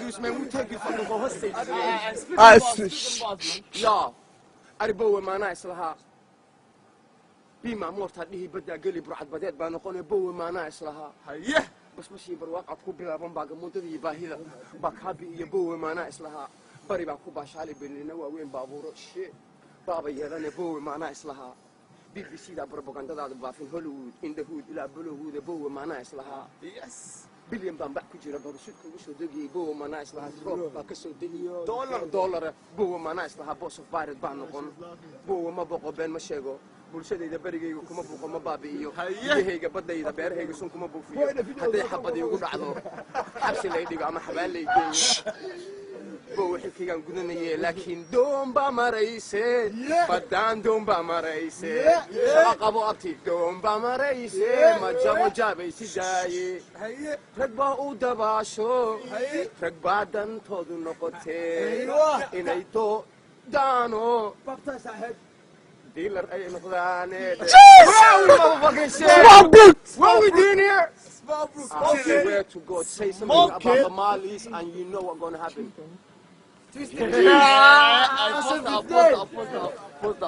serious, man. We take it from the hostage. Yeah. Aribo ma nice laha. Bima morta dhihi bada gali burcad badeed baa noqonay bowe ma nice laha. Haye. بس ماشي برواقع كوب بلابن باقي مدة باهلة باكابي يبوه ما ناقص لها بري باكو باشالي بيننا وين بابور شيء بابا يراني بوه ما ناقص لها بي بي سي دا بروباغندا دا بافين هوليوود ان ذا هود الى بلوهود بوه ما ناقص لها يس بليون بان باكو جيرا برشيد كو سو دغي بوه ما ناقص لها باكو سو دغي دولار بوه ما ناقص لها بوس اوف بارد بان نقون بوه ما بقو بين ما شيغو bulshadayda barigayga kuma buuqo ma baabi'iyo biyahayga badayda beerahayga sun kuma buufiyo hadday xabadii ugu dhacdo xabsi lay dhigo ama xabaal lay geeyo bowe xilkigaan gudanayay laakiin doonba marayse badaan doonba marayse shaqa qabo abti doonba marayse ma jabo jaabay sidaaye rag baa u dabaasho rag baa dantoodu noqotee inay daano dealer ay noqdaan what we doing here? Okay, where to go? Say something about the Malis and you know what's gonna happen. I post